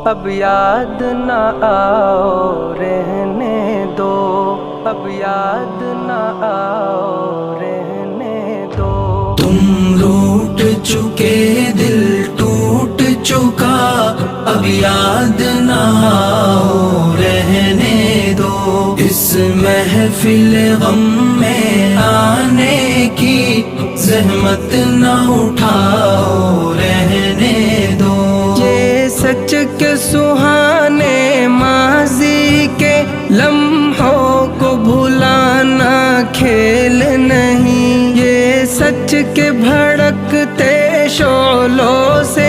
اب یاد نہ آؤ رہنے دو، اب یاد نہ آؤ رہنے دو۔ تم روٹ چکے دل ٹوٹ چکا، اب یاد نہ آؤ رہنے دو۔ اس محفل غم میں آنے کی زحمت نہ اٹھاؤ رہنے دو۔ یہ سچ کے سہانے ماضی کے لمحوں کو بھلانا کھیل نہیں، یہ سچ کے بھڑکتے شعلوں سے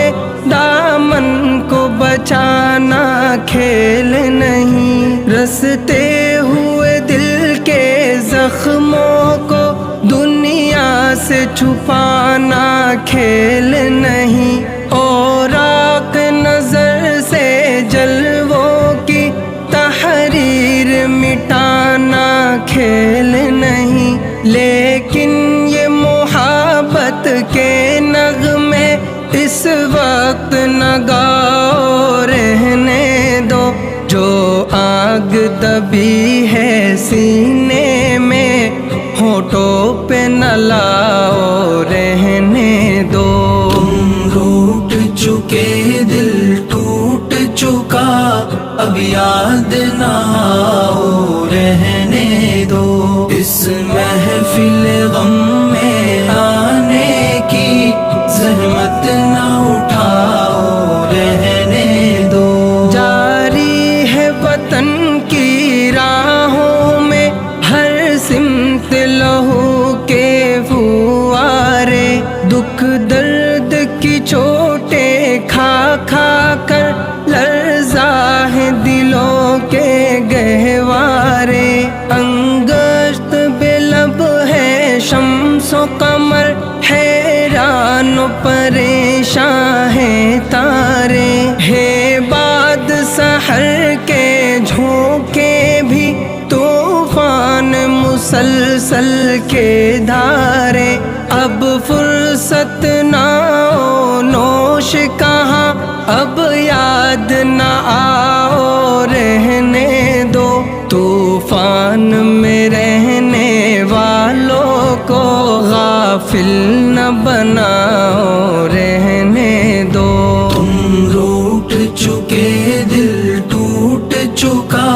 دامن کو بچانا کھیل نہیں۔ رستے ہوئے دل کے زخموں کو دنیا سے چھپانا کھیل نہیں، اور آنکھ نظر سے جلووں کی تحریر مٹانا کھیل نہیں۔ لیکن یہ محبت کے نغمے اس وقت نہ گاؤ رہنے دو، جو آگ دبی ہے سینے میں ہونٹوں پہ نہ لاؤ رہنے دو۔ تم روٹ چکے دل ٹوٹ چکا، اب یاد نہ آؤ رہنے دو۔ اس محفل غم میں آنے کی زحمت نہ اٹھاؤ رہنے دو۔ جاری ہے وطن کی راہوں میں ہر سمت لہو کے فوارے، دکھ درد کی چوٹیں کھا کھا کر لرزا ہے دلوں کے گہوارے۔ انگشت بے لب ہے شمس و قمر، حیران و پریشان ہیں تارے، ہے باد سحر کے جھونکے بھی طوفان مسلسل کے دھارے۔ اب فرصت نہ ہو نوش کہاں، اب یاد نہ آؤ رہنے دو۔ طوفان میں رہنے والوں کو غافل نہ بناؤ رہنے دو۔ تم روٹ چکے دل ٹوٹ چکا،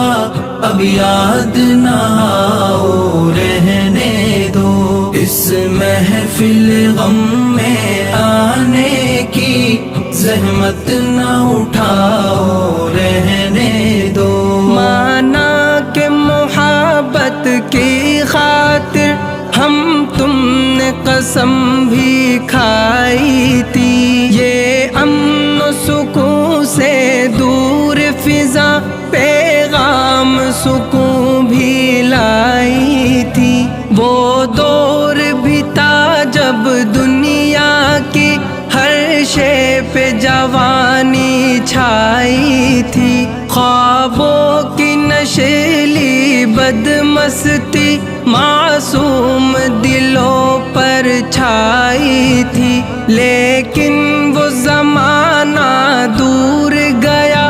اب یاد نہ آؤ رہنے دو۔ اس محفل غم میں آنے کی زحمت نہ اٹھاؤ رہنے دو۔ مانا کہ محبت کی خاطر ہم تم نے قسم بھی کھائی تھی، یہ امن و سکون سے دور فضا پیغام سکون بھی لائی تھی۔ وہ دور بھی تھا جب دنیا کی ہر شے پہ جوانی چھائی تھی، خوابوں کی نشیلی بدمستی معصوم دلوں پر چھائی تھی۔ لیکن وہ زمانہ دور گیا،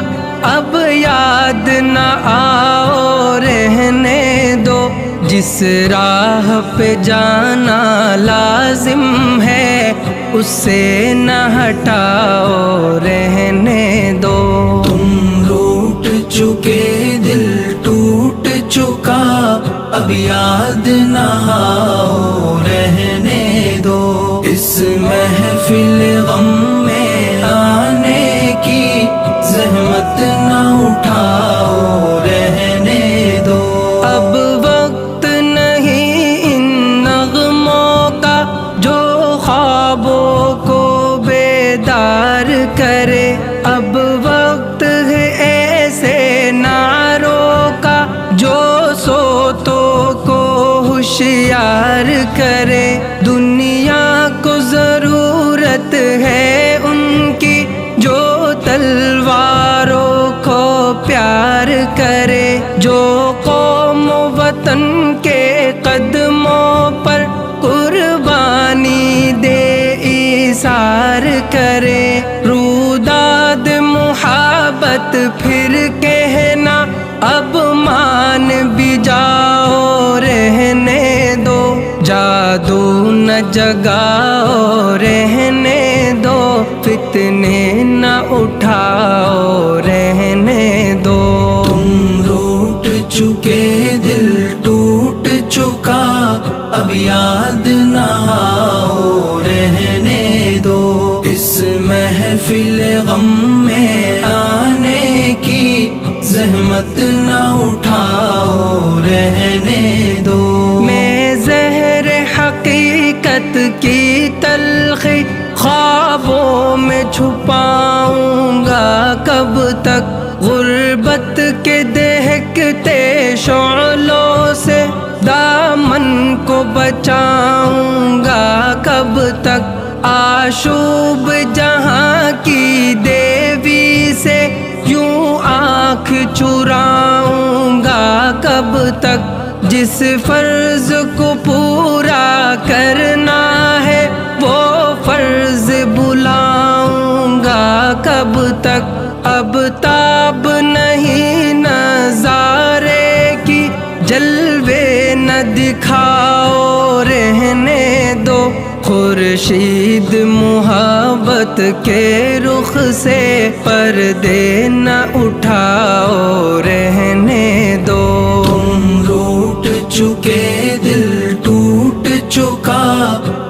اب یاد نہ آؤ رہنے دو۔ جس راہ پہ جانا لازم ہے اس سے نہ ہٹاؤ رہنے دو۔ تم روٹ چکے دل ٹوٹ چکا، اب یاد نہ آؤ رہنے دو۔ اس محفل غم میں آنے کی زحمت نہ اٹھاؤ رہنے دو۔ اب وقت نہیں ان نغموں کا جو خوابوں کو بیدار کرے، اب وقت ہے ایسے نعروں کا جو سوتوں کو ہوشیار کرے۔ دنیا کو ضرورت ہے ان کی جو تلواروں کو پیار کرے، جو قوم و وطن کے قدموں پر قربانی دے ایثار کرے۔ روداد محبت نہ جگاؤ رہنے دو، فتنے نہ اٹھاؤ رہنے دو۔ تم روٹ چکے دل ٹوٹ چکا، اب یاد نہ آؤ رہنے دو۔ اس محفل غم میں آنے کی زحمت نہ اٹھاؤ رہنے دو۔ میں زہر حقیقت کی تلخی خوابوں میں چھپاؤں گا کب تک، غربت کے دہکتے شعلوں سے دامن کو بچاؤں گا کب تک، آشوب جہاں کی دیوی سے یوں آنکھ چراؤں گا کب تک، جس فرض کو پورا کرنا ہے وہ فرض بلاؤں گا کب تک، اب تاب نہیں نظارے کی جلوے نہ دکھاؤ رہنے دو، خورشید محبت کے رخ سے پردے نہ اٹھاؤ رہنے دو۔ تم روٹ چکے دل ٹوٹ چکا،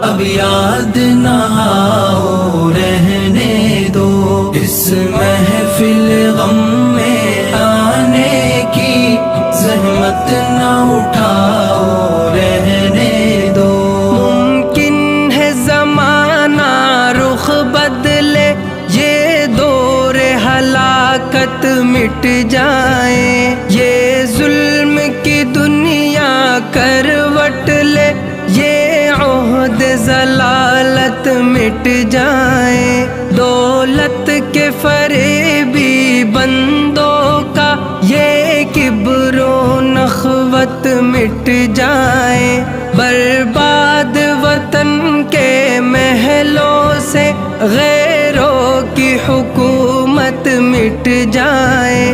اب یاد نہ آؤ رہنے دو۔ اس محفل غم میں آنے کی زحمت نہ اٹھاؤ رہنے دو۔ ممکن ہے زمانہ رخ بدلے، یہ دور ہلاکت مٹ جائے، یہ ظلم کی دنیا کروٹ لے، یہ عہد ضلالت مٹ جائے، دولت کے فریبی بندوں کا یہ کبر و نخوت مٹ جائے، برباد وطن کے محلوں سے غیروں کی حکومت مٹ جائے،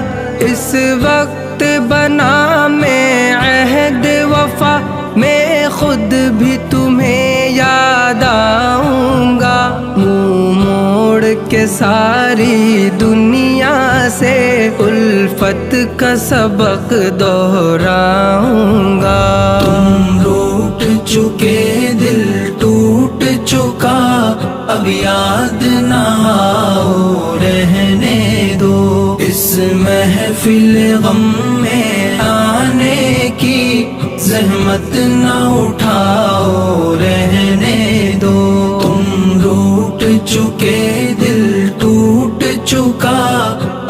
اس وقت بنا میں عہد وفا، میں خود بھی تمہیں یاد آؤں گا، منہ موڑ کے ساری دنیا سے الفت کا سبق دہراؤں گا۔ تم روٹ چکے دل ٹوٹ چکا، اب یاد نہ آؤ رہنے دو۔ اس محفل غم میں آنے کی زحمت نہ اٹھاؤ رہنے دو۔ تم روٹ چکے دل ٹوٹ چکا،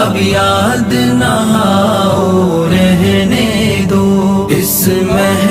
اب یاد نہ آؤ رہنے دو۔ اس محفل